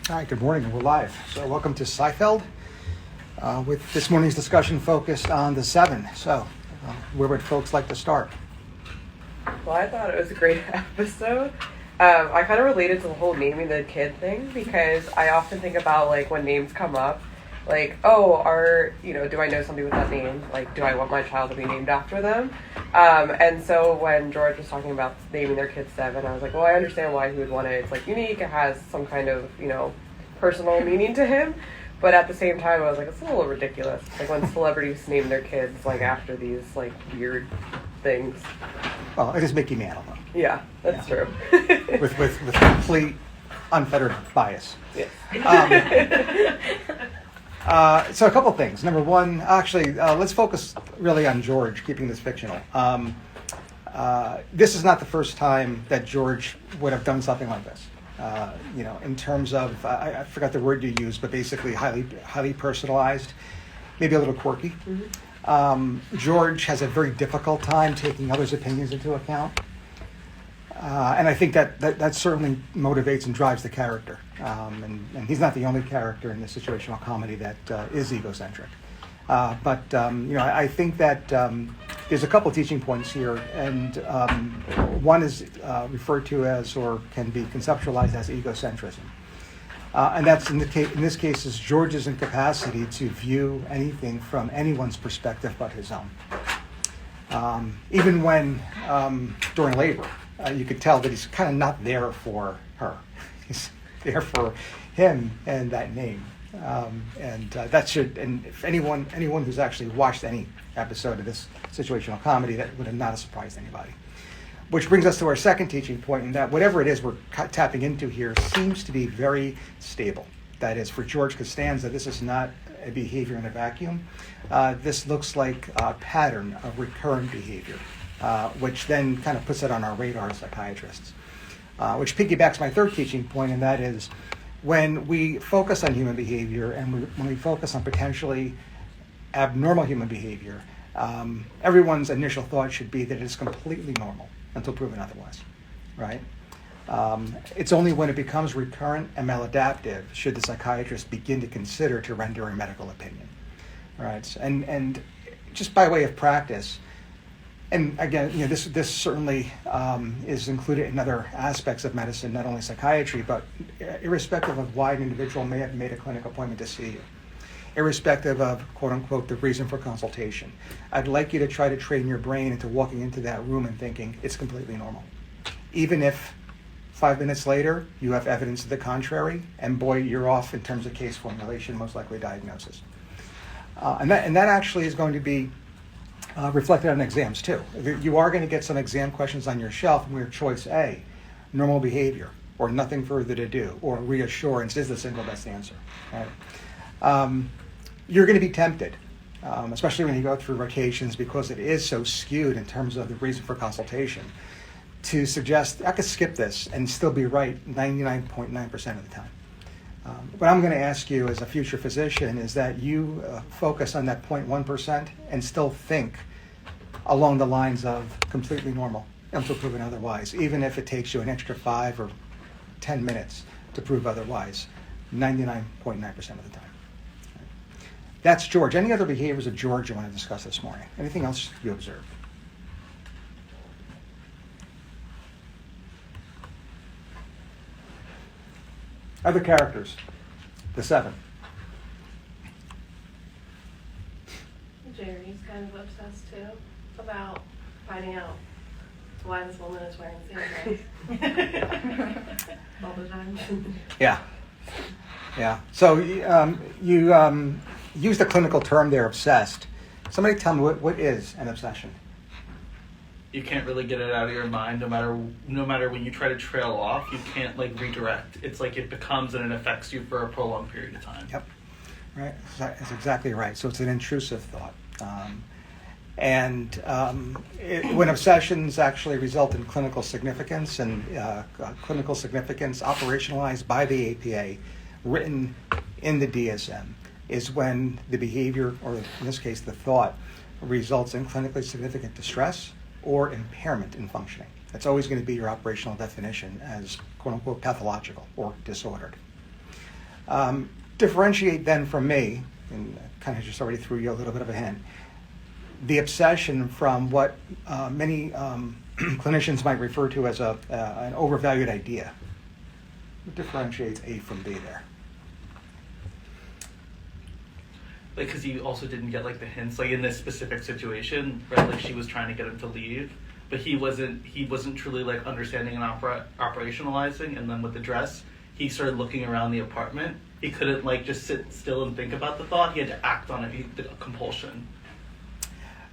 Hi, good morning, and we're live. So welcome to Psyfeld, with this morning's discussion focused on the seven. So where would folks like to start? Well, I thought it was a great episode. I kind of related to the whole naming the kid thing because I often think about like when names come up, like, oh, do I know somebody with that name? Like, do I want my child to be named after them? And so when George was talking about naming their kid Seven, I was like, well, I understand why he would want it. It's like unique. It has some kind of, personal meaning to him. But at the same time, I was like, it's a little ridiculous. Like when celebrities name their kids like after these like weird things. Well, it is Mickey Mantle, though. Yeah, that's true. with complete unfettered bias. Yes. So a couple things. Number one, actually, let's focus really on George, keeping this fictional. This is not the first time that George would have done something like this. In terms of, I forgot the word you used, but basically highly personalized, maybe a little quirky. Mm-hmm. George has a very difficult time taking others' opinions into account. And I think that certainly motivates and drives the character. And he's not the only character in this situational comedy that is egocentric. But I think that there's a couple teaching points here, and one is referred to as, or can be conceptualized as, egocentrism. And that's in this case is George's incapacity to view anything from anyone's perspective but his own. Even when during labor, you could tell that he's kind of not there for her. He's there for him and that name. That should, and if anyone who's actually watched any episode of this situational comedy, that would have not surprised anybody. Which brings us to our second teaching point, in that whatever it is we're tapping into here seems to be very stable. That is, for George Costanza, this is not a behavior in a vacuum. This looks like a pattern of recurrent behavior, which then kind of puts it on our radar as psychiatrists. Which piggybacks my third teaching point, and that is, when we focus on human behavior and when we focus on potentially abnormal human behavior, everyone's initial thought should be that it's completely normal until proven otherwise, right? It's only when it becomes recurrent and maladaptive should the psychiatrist begin to consider to render a medical opinion, right? And just by way of practice, and again, this certainly is included in other aspects of medicine, not only psychiatry, but irrespective of why an individual may have made a clinic appointment to see you, irrespective of, quote unquote, the reason for consultation. I'd like you to try to train your brain into walking into that room and thinking it's completely normal. Even if 5 minutes later you have evidence to the contrary, and boy, you're off in terms of case formulation, most likely diagnosis. And that actually is going to be reflected on exams too. You are going to get some exam questions on your shelf where choice A, normal behavior, or nothing further to do, or reassurance is the single best answer. Right? You're going to be tempted, especially when you go through rotations, because it is so skewed in terms of the reason for consultation, to suggest I could skip this and still be right 99.9% of the time. What I'm going to ask you as a future physician is that you focus on that 0.1% and still think along the lines of completely normal until proven otherwise, even if it takes you an extra 5 or 10 minutes to prove otherwise, 99.9% of the time. That's George. Any other behaviors of George you want to discuss this morning? Anything else you observed? Other characters, the seven. Jerry's kind of obsessed too about finding out why this woman is wearing sandals all the time. Yeah. So you used a clinical term there, obsessed. Somebody tell me what is an obsession? You can't really get it out of your mind, no matter when you try to trail off, you can't redirect. It's like it becomes and it affects you for a prolonged period of time. Yep, right. That's exactly right. So it's an intrusive thought, when obsessions actually result in clinical significance and clinical significance operationalized by the APA, written in the DSM, is when the behavior, or in this case the thought, results in clinically significant distress or impairment in functioning. That's always going to be your operational definition as quote-unquote pathological or disordered. Differentiate then from me, and kind of just already threw you a little bit of a hint, the obsession from what many clinicians might refer to as an overvalued idea. What differentiates A from B there? Like, because you also didn't get like the hints, like in this specific situation, right? Like she was trying to get him to leave, but he wasn't truly like understanding and operationalizing. And then with the dress, he started looking around the apartment. He couldn't like just sit still and think about the thought. He had to act on it. The compulsion.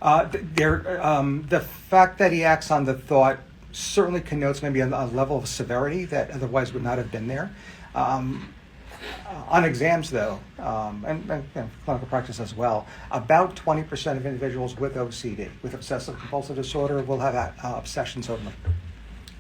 The fact that he acts on the thought certainly connotes maybe a level of severity that otherwise would not have been there. On exams, though, and clinical practice as well, about 20% of individuals with OCD, with obsessive compulsive disorder, will have obsessions only.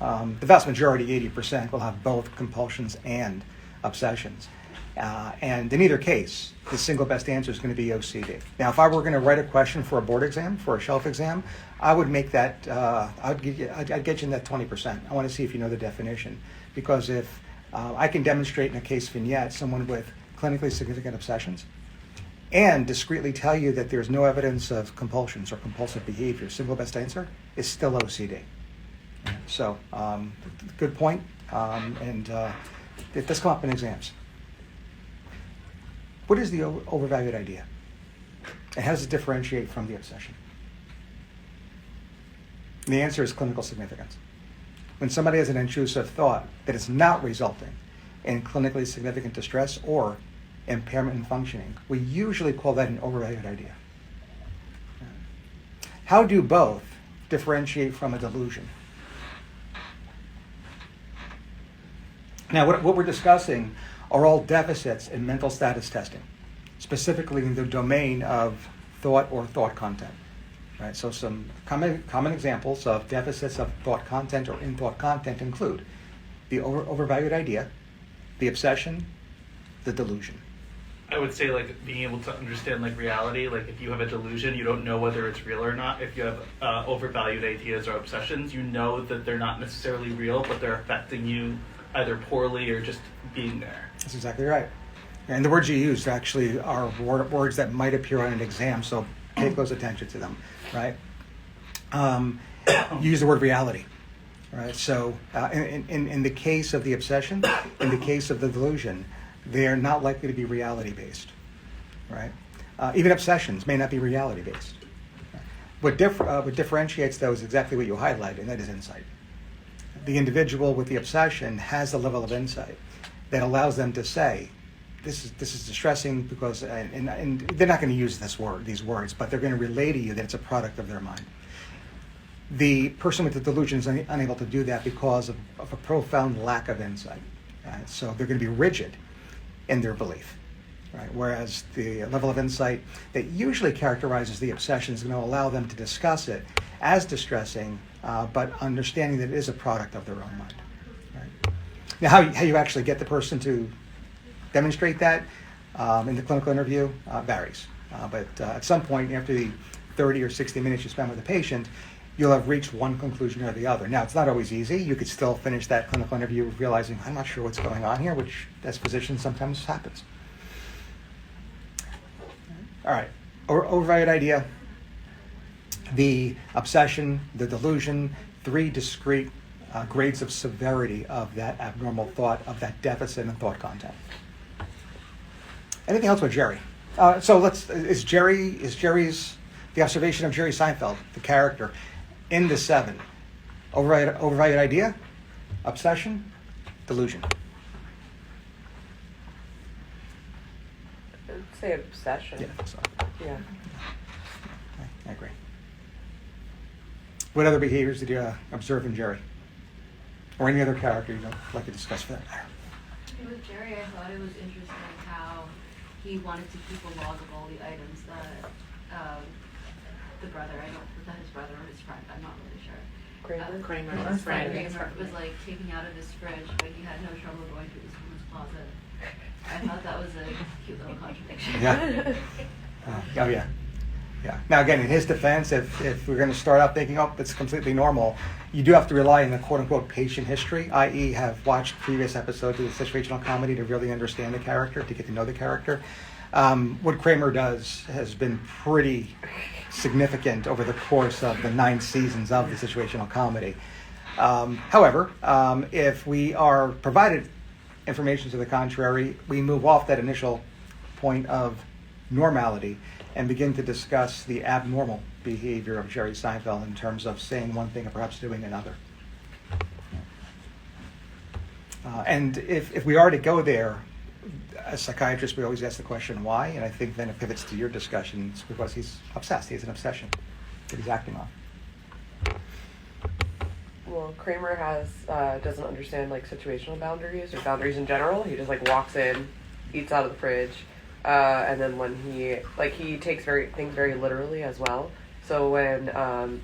The vast majority, 80%, will have both compulsions and obsessions. And in either case, the single best answer is going to be OCD. Now, if I were going to write a question for a board exam, for a shelf exam, I would make that, I'd get you in that 20%. I want to see if you know the definition. Because if I can demonstrate in a case vignette someone with clinically significant obsessions and discreetly tell you that there's no evidence of compulsions or compulsive behavior, single best answer is still OCD. So, good point. And it does come up in exams. What is the overvalued idea? And how does it differentiate from the obsession? And the answer is clinical significance. When somebody has an intrusive thought that is not resulting in clinically significant distress or impairment in functioning, we usually call that an overvalued idea. How do both differentiate from a delusion? Now, what we're discussing are all deficits in mental status testing, specifically in the domain of thought or thought content. Right, so some common examples of deficits of thought content or in thought content include the overvalued idea, the obsession, the delusion. I would say like being able to understand like reality. Like if you have a delusion, you don't know whether it's real or not. If you have overvalued ideas or obsessions, you know that they're not necessarily real, but they're affecting you either poorly or just being there. That's exactly right. And the words you use actually are words that might appear on an exam, so pay close attention to them, right? You use the word reality, right? So in the case of the obsession, in the case of the delusion, they're not likely to be reality-based, right? Even obsessions may not be reality-based. What differentiates, though, is exactly what you highlighted, and that is insight. The individual with the obsession has a level of insight that allows them to say, this is distressing because, and they're not going to use these words, but they're going to relay to you that it's a product of their mind. The person with the delusion is unable to do that because of a profound lack of insight. Right? So they're going to be rigid in their belief. Right? Whereas the level of insight that usually characterizes the obsession is going to allow them to discuss it as distressing, but understanding that it is a product of their own mind. Right? Now, how you actually get the person to demonstrate that in the clinical interview varies. But at some point, after the 30 or 60 minutes you spend with a patient, you'll have reached one conclusion or the other. Now, it's not always easy. You could still finish that clinical interview realizing, I'm not sure what's going on here, which as physicians sometimes happens. All right, overvalued idea, the obsession, the delusion, 3 discrete grades of severity of that abnormal thought, of that deficit in thought content. Anything else with Jerry? Is Jerry's, the observation of Jerry Seinfeld, the character, in the 7, overvalued idea, obsession, delusion? I'd say obsession. Yeah, so. Yeah. I agree. What other behaviors did you observe in Jerry? Or any other character you'd like to discuss for that matter? With Jerry, I thought it was interesting how he wanted to keep a log of all the items that the brother, was that his brother or his friend? I'm not really sure. Kramer's friend. Kramer was like taking out of his fridge, but he had no trouble going through this woman's closet. I thought that was a cute little contradiction. Yeah. Oh, yeah. Yeah. Now, again, in his defense, if we're going to start out thinking, oh, it's completely normal, you do have to rely on the quote-unquote patient history, i.e. have watched previous episodes of the situational comedy to really understand the character, to get to know the character. What Kramer does has been pretty significant over the course of the 9 seasons of the situational comedy. However, if we are provided information to the contrary, we move off that initial point of normality and begin to discuss the abnormal behavior of Jerry Seinfeld in terms of saying one thing and perhaps doing another. And if we are to go there, as psychiatrists, we always ask the question, why? And I think then it pivots to your discussion. It's because he's obsessed. He has an obsession that he's acting on. Well, Kramer doesn't understand like situational boundaries or boundaries in general. He just like walks in, eats out of the fridge, and then when he takes things very literally as well. So when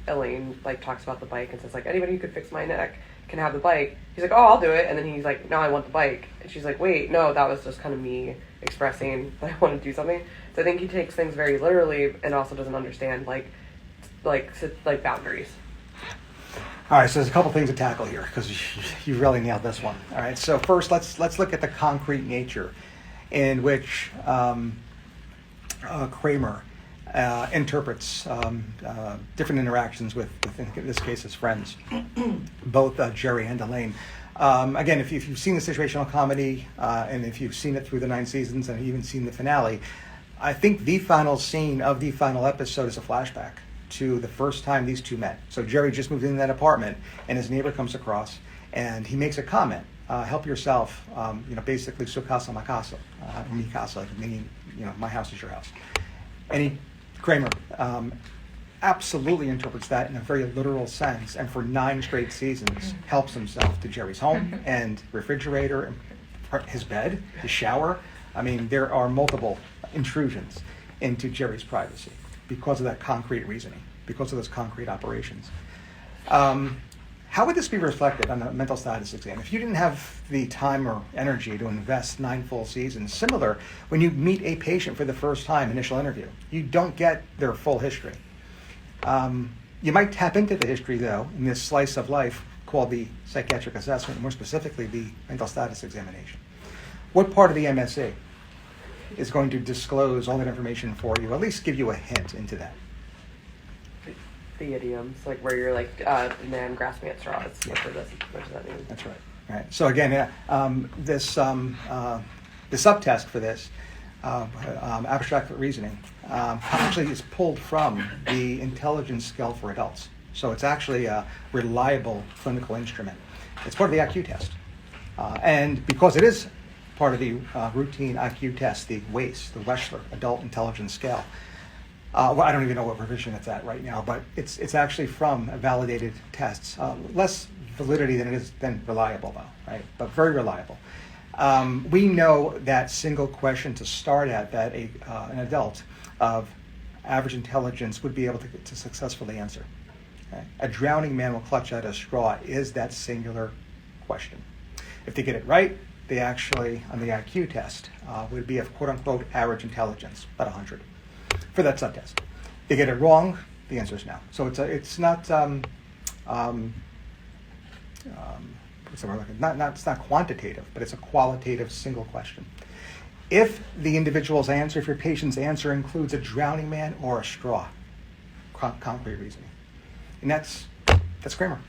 Elaine like talks about the bike and says like, anybody who could fix my neck can have the bike, he's like, oh, I'll do it. And then he's like, no, I want the bike. And she's like, wait, no, that was just kind of me expressing that I want to do something. So I think he takes things very literally and also doesn't understand like boundaries. All right, so there's a couple things to tackle here because you really nailed this one. All right, so first let's look at the concrete nature in which Kramer interprets different interactions with, in this case, his friends, both Jerry and Elaine. Again, if you've seen the situational comedy and if you've seen it through the 9 seasons and even seen the finale, I think the final scene of the final episode is a flashback to the first time these two met. So Jerry just moved into that apartment and his neighbor comes across and he makes a comment, help yourself, basically su casa ma casa, mi casa, meaning, my house is your house. And Kramer absolutely interprets that in a very literal sense, and for 9 straight seasons helps himself to Jerry's home and refrigerator, and his bed, his shower. I mean, there are multiple intrusions into Jerry's privacy because of that concrete reasoning, because of those concrete operations. How would this be reflected on a mental status exam? If you didn't have the time or energy to invest 9 full seasons, similar, when you meet a patient for the first time, initial interview, you don't get their full history. You might tap into the history, though, in this slice of life called the psychiatric assessment, more specifically the mental status examination. What part of the MSE is going to disclose all that information for you, at least give you a hint into that? The idioms, like where you're like the man grasping at straws. Yeah. What does that mean? That's right. Right. So again, the subtest for this abstract reasoning actually is pulled from the intelligence scale for adults. So it's actually a reliable clinical instrument. It's part of the IQ test, and because it is part of the routine IQ test, the WAIS, the Wechsler Adult Intelligence Scale. Well, I don't even know what revision it's at right now, but it's actually from validated tests. Less validity than it is then reliable, though, right? But very reliable. We know that single question to start at that an adult of average intelligence would be able to successfully answer. Okay? A drowning man will clutch at a straw is that singular question. If they get it right, they actually, on the IQ test, would be of quote-unquote average intelligence, about 100. For that subtest. They get it wrong, the answer is no. So it's not what's the word? It's not quantitative, but it's a qualitative single question. If the individual's answer, if your patient's answer includes a drowning man or a straw, concrete reasoning, and that's Kramer.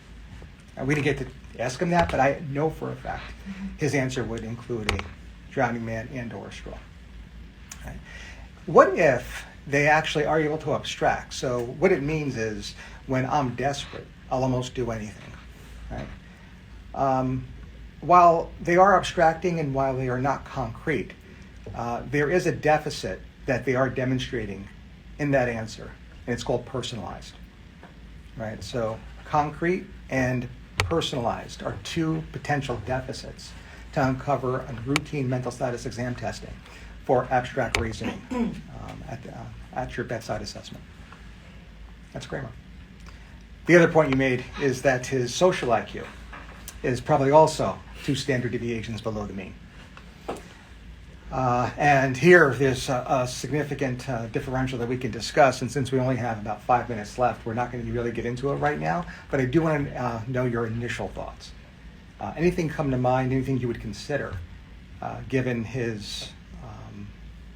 And we didn't get to ask him that, but I know for a fact his answer would include a drowning man and or a straw. Right? What if they actually are able to abstract? So what it means is when I'm desperate, I'll almost do anything. Right? While they are abstracting and while they are not concrete, there is a deficit that they are demonstrating in that answer, and it's called personalized. Right? So concrete and personalized are 2 potential deficits to uncover on routine mental status exam testing for abstract reasoning at your bedside assessment. That's Kramer. The other point you made is that his social IQ is probably also 2 standard deviations below the mean. And here, there's a significant differential that we can discuss. And since we only have about 5 minutes left, we're not going to really get into it right now. But I do want to know your initial thoughts. Anything come to mind, anything you would consider, given his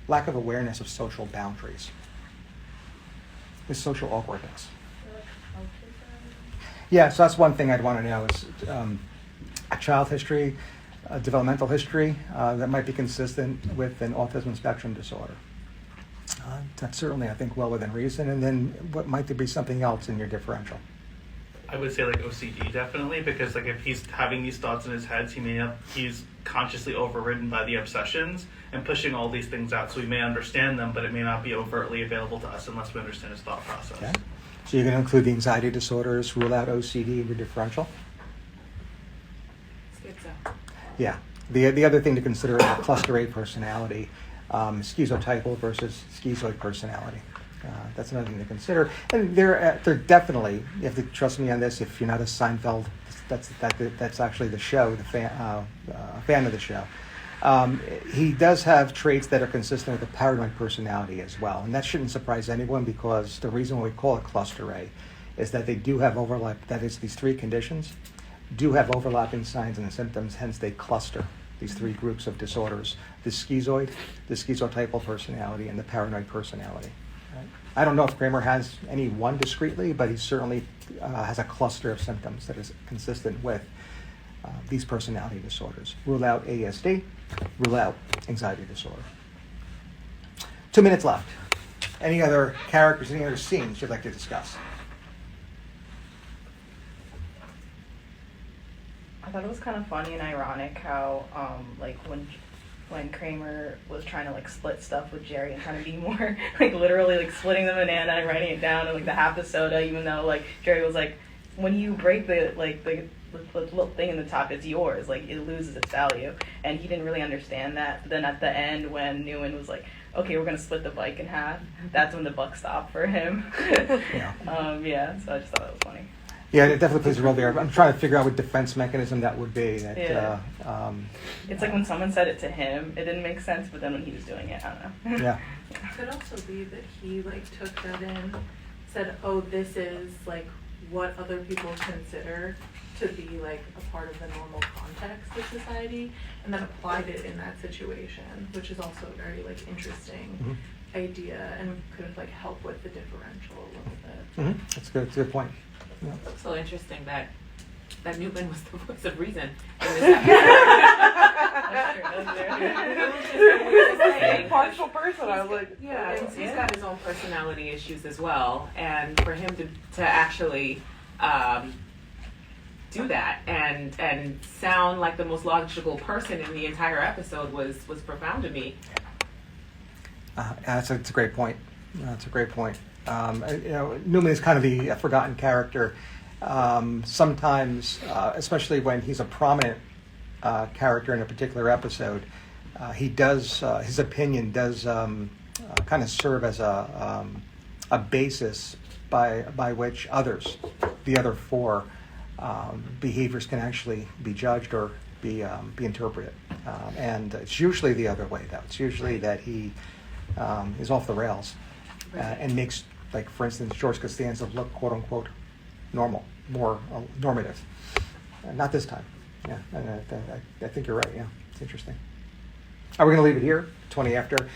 lack of awareness of social boundaries, his social awkwardness? Yeah, so that's one thing I'd want to know is a child history, a developmental history that might be consistent with an autism spectrum disorder. That's certainly, I think, well within reason. And then what might there be something else in your differential? I would say like OCD definitely, because like if he's having these thoughts in his head, he's consciously overridden by the obsessions and pushing all these things out. So we may understand them, but it may not be overtly available to us unless we understand his thought process. Okay. So you're going to include the anxiety disorders, rule out OCD in your differential? Schizo. Yeah. The other thing to consider is cluster A personality, schizotypal versus schizoid personality. That's another thing to consider. And they're definitely, you have to trust me on this, if you're not a Seinfeld, that's actually the show, a fan of the show. He does have traits that are consistent with a paranoid personality as well. And that shouldn't surprise anyone, because the reason we call it cluster A is that they do have overlap. That is, these three conditions do have overlapping signs and symptoms, hence they cluster these three groups of disorders: the schizoid, the schizotypal personality, and the paranoid personality. Right? I don't know if Kramer has any one discretely, but he certainly has a cluster of symptoms that is consistent with these personality disorders. Rule out ASD, rule out anxiety disorder. 2 minutes left. Any other characters, any other scenes you'd like to discuss? I thought it was kind of funny and ironic how, like, when Kramer was trying to, like, split stuff with Jerry and trying to be more, like, literally, like, splitting the banana and writing it down and, like, the half the soda, even though, like, Jerry was like, when you break the little thing in the top, it's yours. Like, it loses its value. And he didn't really understand that. But then at the end, when Newman was like, okay, we're going to split the bike in half, that's when the buck stopped for him. Yeah. So I just thought that was funny. Yeah, it definitely plays a role there. I'm trying to figure out what defense mechanism that would be. It's like when someone said it to him, it didn't make sense, but then when he was doing it, I don't know. Yeah. It could also be that he like took that in, said, oh, this is like what other people consider to be like a part of the normal context of society, and then applied it in that situation, which is also a very like interesting idea and could like help with the differential a little bit. That's good. That's a good point. Yeah. So interesting that Newman was the voice of reason in this A partial person, I was like, yeah, he's got his own personality issues as well, and for him to actually do that and sound like the most logical person in the entire episode was profound to me. That's a great point. That's a great point. Newman is kind of the forgotten character. Sometimes, especially when he's a prominent character in a particular episode, he does his opinion does kind of serve as a basis by which others, the other four, behaviors can actually be judged or be interpreted. And it's usually the other way, though. It's usually that he is off the rails and makes, like, for instance, George Costanza look, quote unquote, normal, more normative. Not this time. Yeah, I think you're right. Yeah, it's interesting. Are we going to leave it here? 20 after.